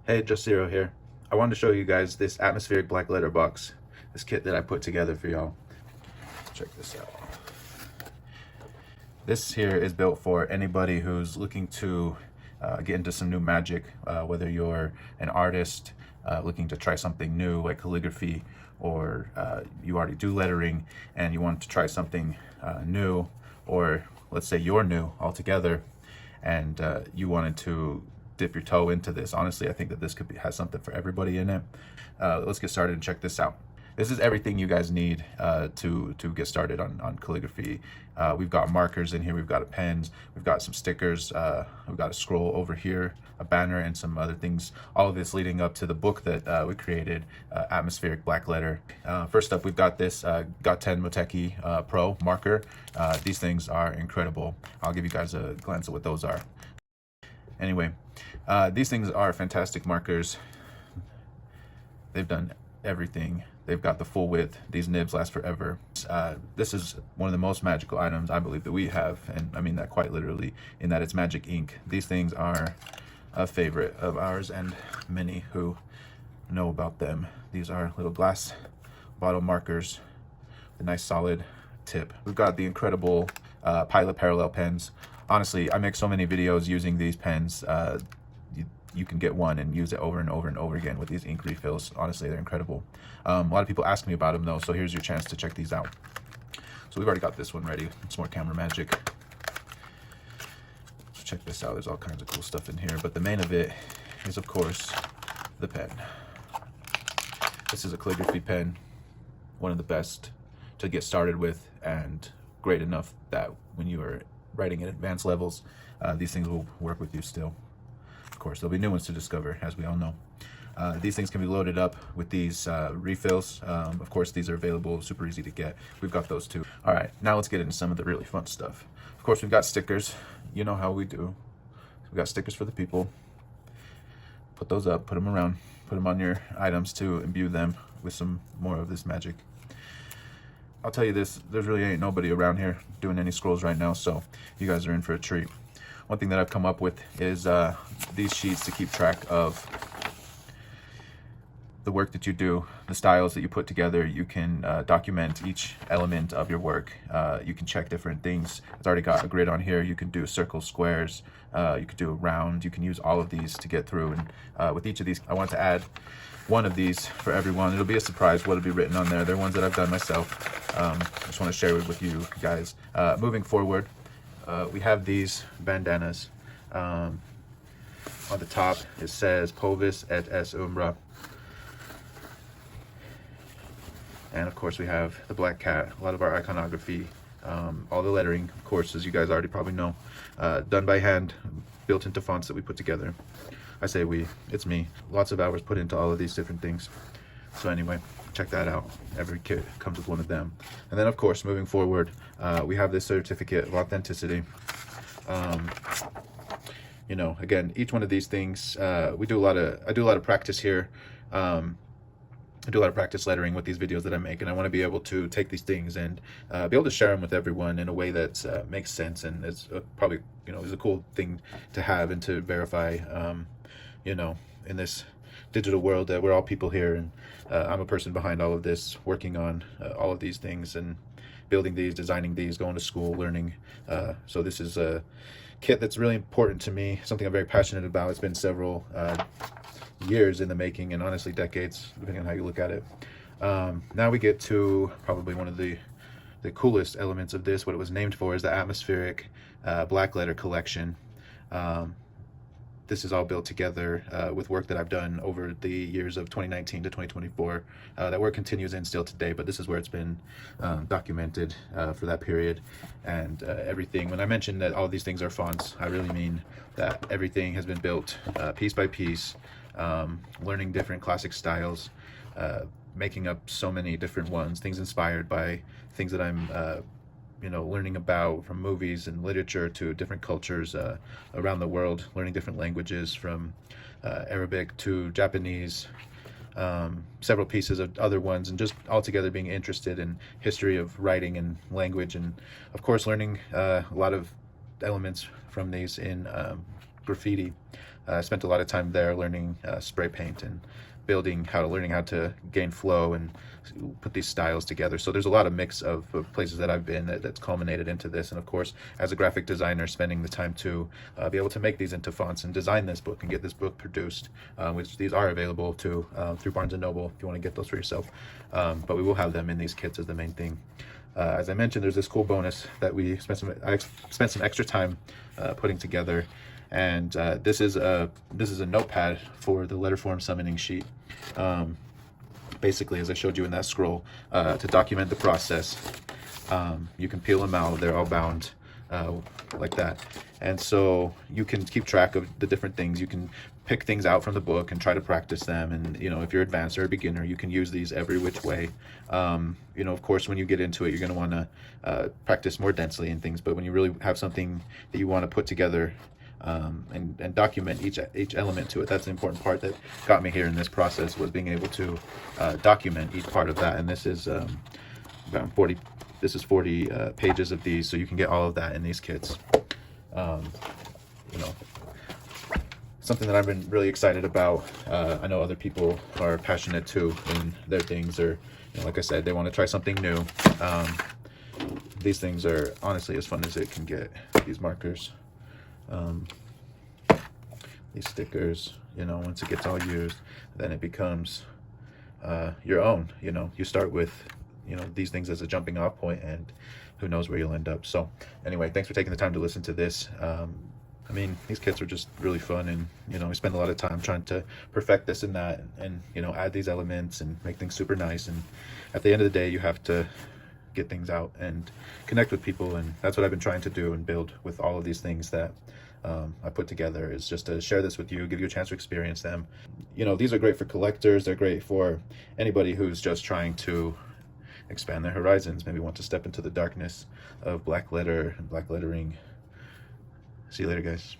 Hey, Just Zero here. I wanted to show you guys this atmospheric black letter box, this kit that I put together for y'all. Check this out. This here is built for anybody who's looking to get into some new magic, whether you're an artist looking to try something new like calligraphy, or you already do lettering and you want to try something new, or let's say you're new altogether and you wanted to dip your toe into this. Honestly, I think that this has something for everybody in it. Let's get started and check this out. This is everything you guys need to get started on calligraphy. We've got markers in here, we've got pens, we've got some stickers, we've got a scroll over here, a banner, and some other things. All of this leading up to the book that we created, Atmospheric Black Letter. First up, we've got this GATEN MUTEKI Pro marker. These things are incredible. I'll give you guys a glance at what those are. Anyway, these things are fantastic markers. They've done everything. They've got the full width. These nibs last forever. This is one of the most magical items I believe that we have, and I mean that quite literally, in that it's magic ink. These things are a favorite of ours and many who know about them. These are little glass bottle markers, a nice solid tip. We've got the incredible Pilot Parallel pens. Honestly, I make so many videos using these pens. You can get one and use it over and over and over again with these ink refills. Honestly, they're incredible. A lot of people ask me about them though, so here's your chance to check these out. So we've already got this one ready. It's more camera magic. So check this out. There's all kinds of cool stuff in here, but the main of it is, of course, the pen. This is a calligraphy pen, one of the best to get started with, and great enough that when you are writing at advanced levels, these things will work with you still. Of course, there'll be new ones to discover, as we all know. These things can be loaded up with these refills. Of course, these are available, super easy to get. We've got those too. All right, now let's get into some of the really fun stuff. Of course, we've got stickers. You know how we do. We've got stickers for the people. Put those up, put them around, put them on your items to imbue them with some more of this magic. I'll tell you this, there really ain't nobody around here doing any scrolls right now, so you guys are in for a treat. One thing that I've come up with is these sheets to keep track of the work that you do, the styles that you put together. You can document each element of your work. You can check different things. It's already got a grid on here. You can do circles, squares, you could do a round. You can use all of these to get through. And with each of these, I want to add one of these for everyone. It'll be a surprise what'll be written on there. They're ones that I've done myself. I just want to share it with you guys. Moving forward, we have these bandanas. On the top it says Pulvis et es Umbra, and of course we have the black cat. A lot of our iconography, all the lettering, of course, as you guys already probably know, done by hand, built into fonts that we put together. I say we, it's me. Lots of hours put into all of these different things. So anyway, check that out. Every kit comes with one of them. And then of course, moving forward, we have this certificate of authenticity. You know, again, each one of these things, I do a lot of practice here. I do a lot of practice lettering with these videos that I make, and I want to be able to take these things and be able to share them with everyone in a way that makes sense, and it's probably, you know, is a cool thing to have and to verify. You know, in this digital world, we're all people here, and I'm a person behind all of this, working on all of these things and building these, designing these, going to school, learning. So this is a kit that's really important to me, something I'm very passionate about. It's been several years in the making, and honestly decades, depending on how you look at it. Now we get to probably one of the coolest elements of this. What it was named for is the Atmospheric Black Letter Collection. This is all built together with work that I've done over the years of 2019 to 2024. That work continues in still today, but this is where it's been documented for that period. And everything, when I mention that all of these things are fonts, I really mean that everything has been built piece by piece, learning different classic styles, making up so many different ones, things inspired by things that I'm you know, learning about, from movies and literature to different cultures around the world, learning different languages from Arabic to Japanese, several pieces of other ones, and just altogether being interested in history of writing and language, and of course learning a lot of elements from these in graffiti. I spent a lot of time there learning spray paint and learning how to gain flow and put these styles together. So there's a lot of mix of places that I've been that's culminated into this. And of course, as a graphic designer, spending the time to be able to make these into fonts and design this book and get this book produced, which these are available to through Barnes & Noble if you want to get those for yourself. But we will have them in these kits as the main thing. As I mentioned, there's this cool bonus that I spent some extra time putting together, and this is a notepad for the Letterform summoning sheet. Basically, as I showed you in that scroll, to document the process. You can peel them out; they're all bound like that, and so you can keep track of the different things. You can pick things out from the book and try to practice them, and if you're advanced or a beginner, you can use these every which way. Of course, when you get into it, you're going to want to practice more densely and things, but when you really have something that you want to put together and document each element to it, that's the important part that got me here in this process, was being able to document each part of that. And this is about 40 pages of these, so you can get all of that in these kits. Something that I've been really excited about. I know other people are passionate too in their things, or like I said, they want to try something new. These things are honestly as fun as it can get. These markers, these stickers, once it gets all used, then it becomes your own. You start with these things as a jumping off point, and who knows where you'll end up. So anyway, thanks for taking the time to listen to this. These kits are just really fun, and we spend a lot of time trying to perfect this and that, and add these elements and make things super nice. And at the end of the day, you have to get things out and connect with people, and that's what I've been trying to do and build with all of these things that I put together, is just to share this with you, give you a chance to experience them. These are great for collectors. They're great for anybody who's just trying to expand their horizons, maybe want to step into the darkness of black letter and black lettering. See you later, guys.